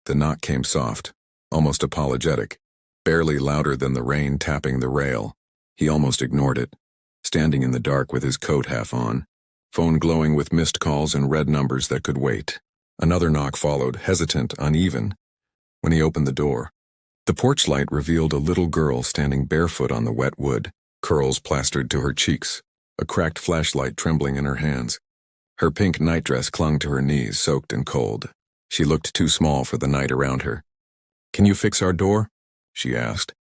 The knock came soft, almost apologetic, barely louder than the rain tapping the rail. He almost ignored it, standing in the dark with his coat half on, phone glowing with missed calls and red numbers that could wait. Another knock followed, hesitant, uneven. When he opened the door, the porch light revealed a little girl standing barefoot on the wet wood, curls plastered to her cheeks, a cracked flashlight trembling in her hands. Her pink nightdress clung to her knees, soaked and cold. She looked too small for the night around her. "Can you fix our door?" she asked,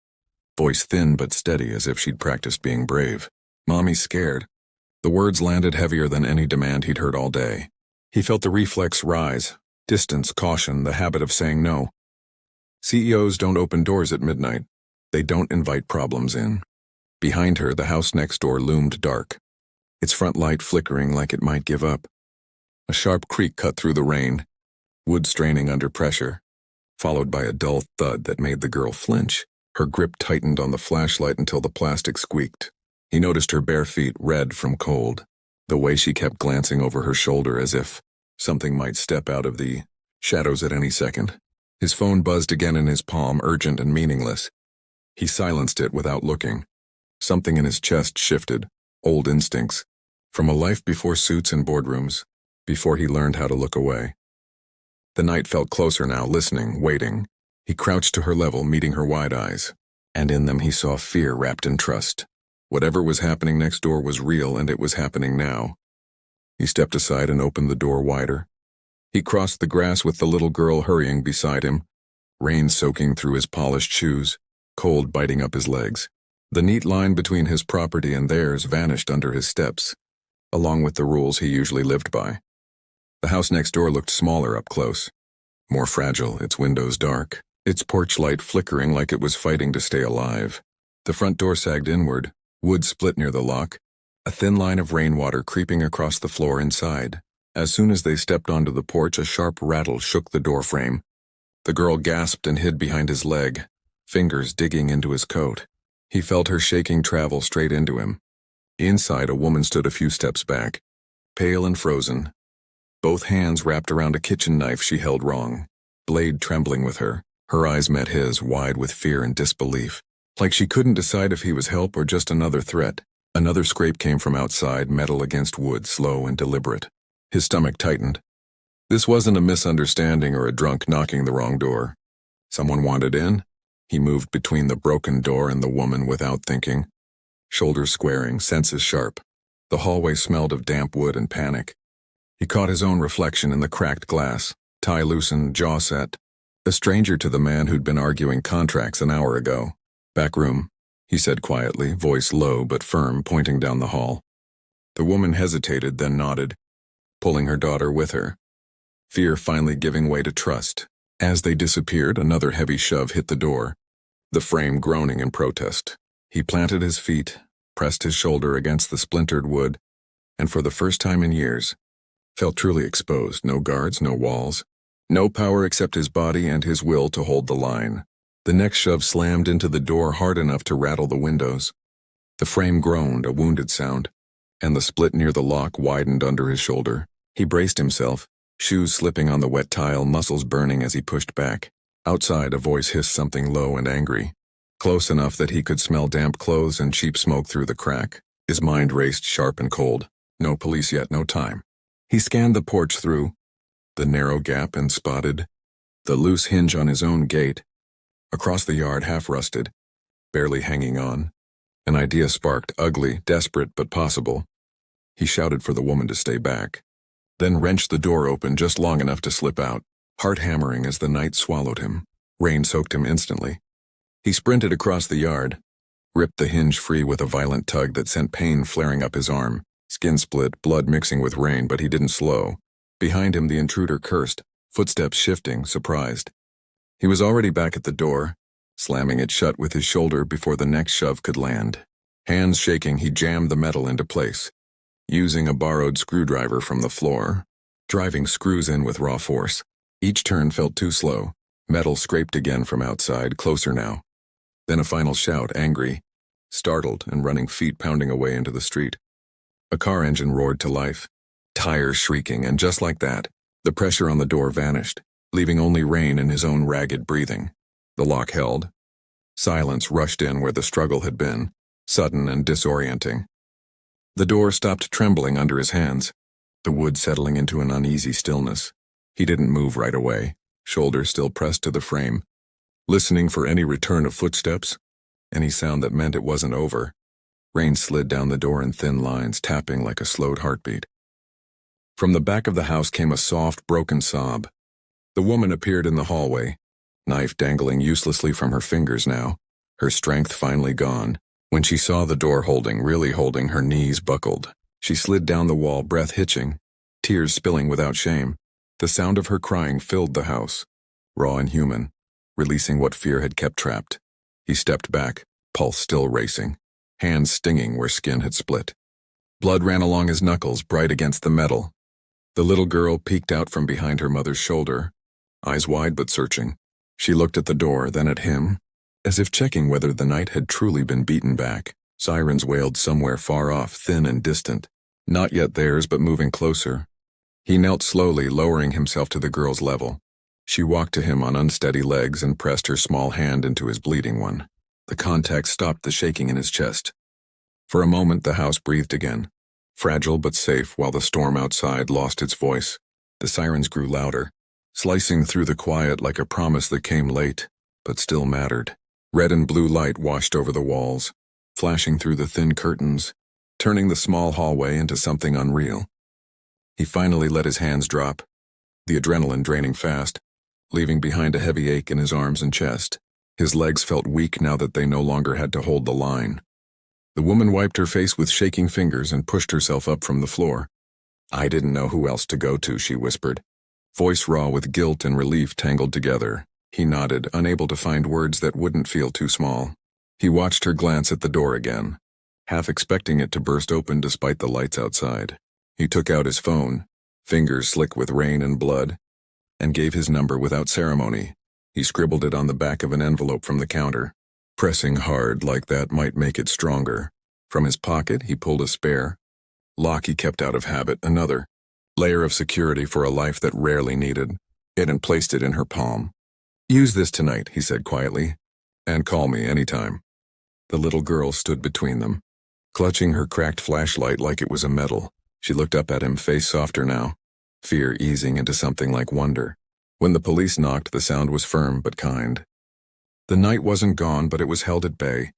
voice thin but steady as if she'd practiced being brave. "Mommy's scared." The words landed heavier than any demand he'd heard all day. He felt the reflex rise, distance, caution, the habit of saying no. CEOs don't open doors at midnight. They don't invite problems in. Behind her, the house next door loomed dark, its front light flickering like it might give up. A sharp creak cut through the rain, wood straining under pressure, followed by a dull thud that made the girl flinch. Her grip tightened on the flashlight until the plastic squeaked. He noticed her bare feet, red from cold, the way she kept glancing over her shoulder as if something might step out of the shadows at any second. His phone buzzed again in his palm, urgent and meaningless. He silenced it without looking. Something in his chest shifted, old instincts, from a life before suits and boardrooms, before he learned how to look away. The night felt closer now, listening, waiting. He crouched to her level, meeting her wide eyes, and in them he saw fear wrapped in trust. Whatever was happening next door was real, and it was happening now. He stepped aside and opened the door wider. He crossed the grass with the little girl hurrying beside him, rain soaking through his polished shoes, cold biting up his legs. The neat line between his property and theirs vanished under his steps, along with the rules he usually lived by. The house next door looked smaller up close, more fragile, its windows dark, its porch light flickering like it was fighting to stay alive. The front door sagged inward, wood split near the lock, a thin line of rainwater creeping across the floor inside. As soon as they stepped onto the porch, a sharp rattle shook the doorframe. The girl gasped and hid behind his leg, fingers digging into his coat. He felt her shaking travel straight into him. Inside, a woman stood a few steps back, pale and frozen, both hands wrapped around a kitchen knife she held wrong, blade trembling with her. Her eyes met his, wide with fear and disbelief, like she couldn't decide if he was help or just another threat. Another scrape came from outside, metal against wood, slow and deliberate. His stomach tightened. This wasn't a misunderstanding or a drunk knocking the wrong door. Someone wanted in. He moved between the broken door and the woman without thinking, shoulders squaring, senses sharp. The hallway smelled of damp wood and panic. He caught his own reflection in the cracked glass, tie loosened, jaw set, a stranger to the man who'd been arguing contracts an hour ago. "Back room," he said quietly, voice low but firm, pointing down the hall. The woman hesitated, then nodded, pulling her daughter with her, fear finally giving way to trust. As they disappeared, another heavy shove hit the door, the frame groaning in protest. He planted his feet, pressed his shoulder against the splintered wood, and for the first time in years, felt truly exposed. No guards, no walls, no power except his body and his will to hold the line. The next shove slammed into the door hard enough to rattle the windows. The frame groaned, a wounded sound, and the split near the lock widened under his shoulder. He braced himself, shoes slipping on the wet tile, muscles burning as he pushed back. Outside, a voice hissed something low and angry, close enough that he could smell damp clothes and cheap smoke through the crack. His mind raced sharp and cold. No police yet, no time. He scanned the porch through, the narrow gap, and spotted the loose hinge on his own gate. Across the yard, half rusted, barely hanging on, an idea sparked, ugly, desperate, but possible. He shouted for the woman to stay back, then wrenched the door open just long enough to slip out, heart hammering as the night swallowed him. Rain soaked him instantly. He sprinted across the yard, ripped the hinge free with a violent tug that sent pain flaring up his arm, skin split, blood mixing with rain, but he didn't slow. Behind him, the intruder cursed, footsteps shifting, surprised. He was already back at the door, slamming it shut with his shoulder before the next shove could land. Hands shaking, he jammed the metal into place, using a borrowed screwdriver from the floor, driving screws in with raw force. Each turn felt too slow. Metal scraped again from outside, closer now. Then a final shout, angry, startled, and running feet pounding away into the street. A car engine roared to life, tires shrieking, and just like that, the pressure on the door vanished. leaving only Rain and his own ragged breathing. The lock held. Silence rushed in where the struggle had been, sudden and disorienting. The door stopped trembling under his hands, the wood settling into an uneasy stillness. He didn't move right away, shoulders still pressed to the frame, listening for any return of footsteps, any sound that meant it wasn't over. Rain slid down the door in thin lines, tapping like a slowed heartbeat. From the back of the house came a soft, broken sob. The woman appeared in the hallway, knife dangling uselessly from her fingers now, her strength finally gone. When she saw the door really holding, her knees buckled. She slid down the wall, breath hitching, tears spilling without shame. The sound of her crying filled the house, raw and human, releasing what fear had kept trapped. He stepped back, pulse still racing, hands stinging where skin had split. Blood ran along his knuckles, bright against the metal. The little girl peeked out from behind her mother's shoulder, eyes wide but searching. She looked at the door, then at him, as if checking whether the night had truly been beaten back. Sirens wailed somewhere far off, thin and distant, not yet theirs but moving closer. He knelt slowly, lowering himself to the girl's level. She walked to him on unsteady legs and pressed her small hand into his bleeding one. The contact stopped the shaking in his chest. For a moment the house breathed again, fragile but safe while the storm outside lost its voice. The sirens grew louder, slicing through the quiet like a promise that came late, but still mattered. Red and blue light washed over the walls, flashing through the thin curtains, turning the small hallway into something unreal. He finally let his hands drop, the adrenaline draining fast, leaving behind a heavy ache in his arms and chest. His legs felt weak now that they no longer had to hold the line. The woman wiped her face with shaking fingers and pushed herself up from the floor. "I didn't know who else to go to," she whispered, voice raw with guilt and relief tangled together. He nodded, unable to find words that wouldn't feel too small. He watched her glance at the door again, half expecting it to burst open despite the lights outside. He took out his phone, fingers slick with rain and blood, and gave his number without ceremony. He scribbled it on the back of an envelope from the counter. Pressing hard like that might make it stronger. From his pocket, he pulled a spare lock he kept out of habit, another layer of security for a life that rarely needed it, and placed it in her palm. "Use this tonight," he said quietly, "and call me anytime." The little girl stood between them, clutching her cracked flashlight like it was a medal. She looked up at him, face softer now, fear easing into something like wonder. When the police knocked, the sound was firm but kind. The night wasn't gone, but it was held at bay,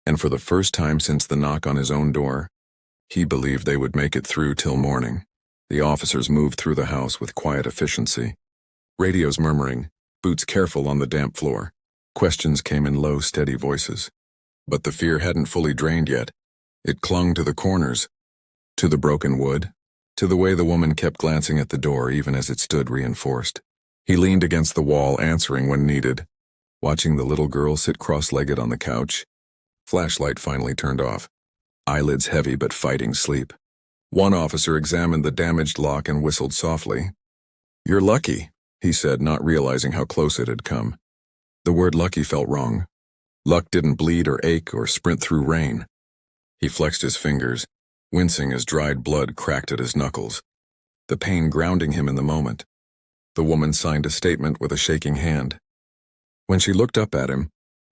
and for the first time since the knock on his own door, he believed they would make it through till morning. The officers moved through the house with quiet efficiency. Radios murmuring, boots careful on the damp floor. Questions came in low, steady voices. But the fear hadn't fully drained yet. It clung to the corners, to the broken wood, to the way the woman kept glancing at the door even as it stood reinforced. He leaned against the wall, answering when needed, watching the little girl sit cross-legged on the couch. Flashlight finally turned off, eyelids heavy but fighting sleep. One officer examined the damaged lock and whistled softly. "You're lucky," he said, not realizing how close it had come. The word lucky felt wrong. Luck didn't bleed or ache or sprint through rain. He flexed his fingers, wincing as dried blood cracked at his knuckles, the pain grounding him in the moment. The woman signed a statement with a shaking hand. When she looked up at him,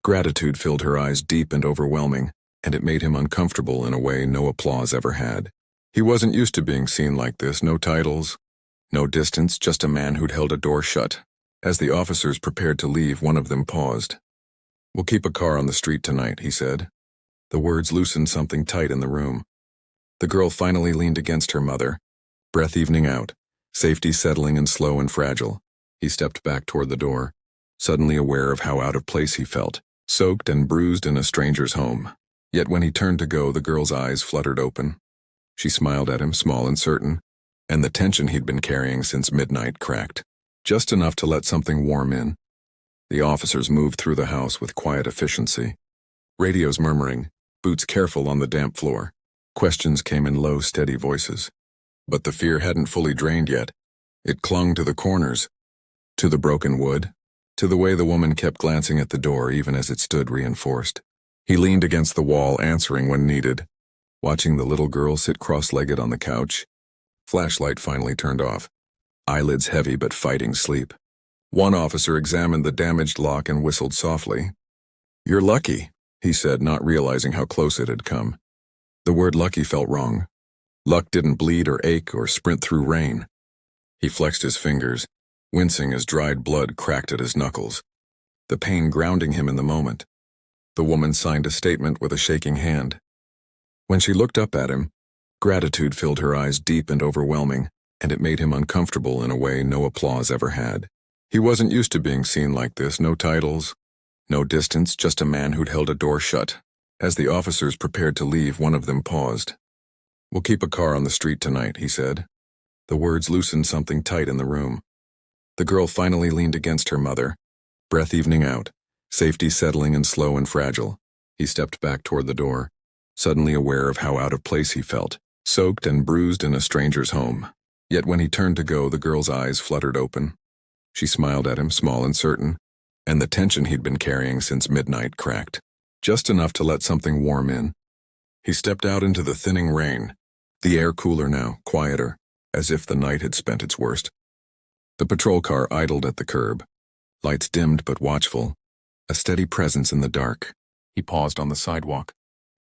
gratitude filled her eyes, deep and overwhelming, and it made him uncomfortable in a way no applause ever had. He wasn't used to being seen like this, no titles, no distance, just a man who'd held a door shut. As the officers prepared to leave, one of them paused. "We'll keep a car on the street tonight," he said. The words loosened something tight in the room. The girl finally leaned against her mother, breath evening out, safety settling in slow and fragile. He stepped back toward the door, suddenly aware of how out of place he felt, soaked and bruised in a stranger's home. Yet when he turned to go, the girl's eyes fluttered open. She smiled at him, small and certain, and the tension he'd been carrying since midnight cracked, just enough to let something warm in. The officers moved through the house with quiet efficiency. Radios murmuring, boots careful on the damp floor. Questions came in low, steady voices. But the fear hadn't fully drained yet. It clung to the corners, to the broken wood, to the way the woman kept glancing at the door even as it stood reinforced. He leaned against the wall, answering when needed, watching the little girl sit cross-legged on the couch. Flashlight finally turned off, eyelids heavy but fighting sleep. One officer examined the damaged lock and whistled softly. "You're lucky," he said, not realizing how close it had come. The word lucky felt wrong. Luck didn't bleed or ache or sprint through rain. He flexed his fingers, wincing as dried blood cracked at his knuckles, the pain grounding him in the moment. The woman signed a statement with a shaking hand. When she looked up at him, gratitude filled her eyes deep and overwhelming, and it made him uncomfortable in a way no applause ever had. He wasn't used to being seen like this, no titles, no distance, just a man who'd held a door shut. As the officers prepared to leave, one of them paused. "We'll keep a car on the street tonight," he said. The words loosened something tight in the room. The girl finally leaned against her mother, breath evening out, safety settling in slow and fragile. He stepped back toward the door, suddenly aware of how out of place he felt, soaked and bruised in a stranger's home. Yet when he turned to go, the girl's eyes fluttered open. She smiled at him, small and certain, and the tension he'd been carrying since midnight cracked, just enough to let something warm in. He stepped out into the thinning rain, the air cooler now, quieter, as if the night had spent its worst. The patrol car idled at the curb, lights dimmed but watchful, a steady presence in the dark. He paused on the sidewalk,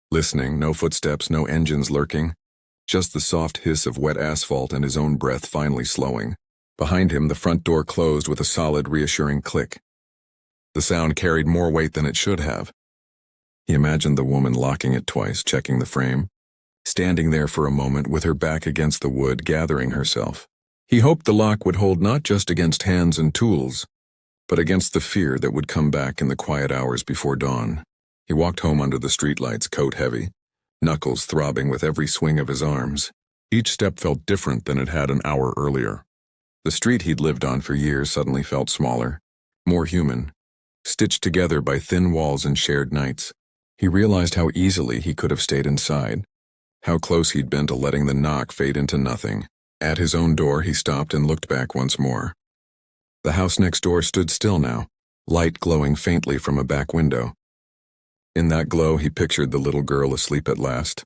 listening, no footsteps, no engines lurking, just the soft hiss of wet asphalt and his own breath finally slowing. Behind him, the front door closed with a solid, reassuring click. The sound carried more weight than it should have. He imagined the woman locking it twice, checking the frame, standing there for a moment with her back against the wood, gathering herself. He hoped the lock would hold not just against hands and tools, but against the fear that would come back in the quiet hours before dawn. He walked home under the streetlights, coat heavy, knuckles throbbing with every swing of his arms. Each step felt different than it had an hour earlier. The street he'd lived on for years suddenly felt smaller, more human, stitched together by thin walls and shared nights. He realized how easily he could have stayed inside, how close he'd been to letting the knock fade into nothing. At his own door, he stopped and looked back once more. The house next door stood still now, light glowing faintly from a back window. In that glow, he pictured the little girl asleep at last.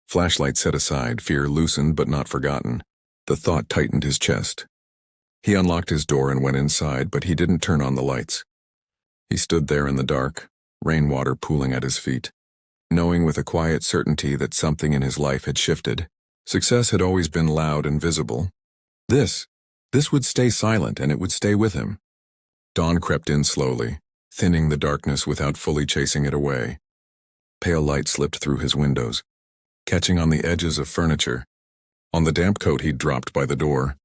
Flashlight set aside, fear loosened but not forgotten. The thought tightened his chest. He unlocked his door and went inside, but he didn't turn on the lights. He stood there in the dark, rainwater pooling at his feet, knowing with a quiet certainty that something in his life had shifted. Success had always been loud and visible. This would stay silent, and it would stay with him. Dawn crept in slowly, thinning the darkness without fully chasing it away. Pale light slipped through his windows, catching on the edges of furniture, on the damp coat he'd dropped by the door.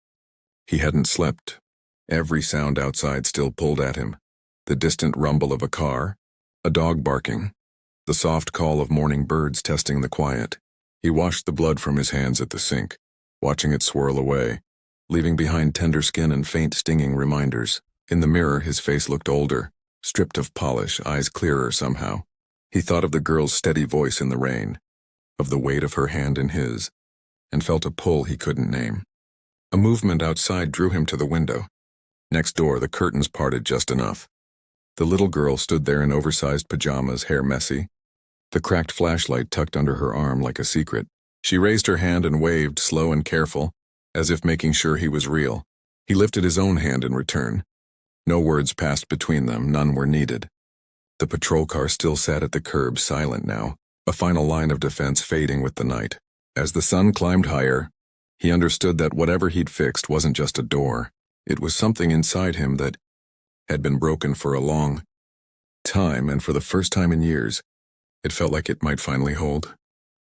He hadn't slept. Every sound outside still pulled at him. The distant rumble of a car, a dog barking, the soft call of morning birds testing the quiet. He washed the blood from his hands at the sink, watching it swirl away, leaving behind tender skin and faint stinging reminders. In the mirror, his face looked older, stripped of polish, eyes clearer somehow. He thought of the girl's steady voice in the rain, of the weight of her hand in his, and felt a pull he couldn't name. A movement outside drew him to the window. Next door, the curtains parted just enough. The little girl stood there in oversized pajamas, hair messy, the cracked flashlight tucked under her arm like a secret. She raised her hand and waved, slow and careful, as if making sure he was real. He lifted his own hand in return. No words passed between them, none were needed. The patrol car still sat at the curb, silent now, a final line of defense fading with the night. As the sun climbed higher, he understood that whatever he'd fixed wasn't just a door. It was something inside him that had been broken for a long time, and for the first time in years, it felt like it might finally hold.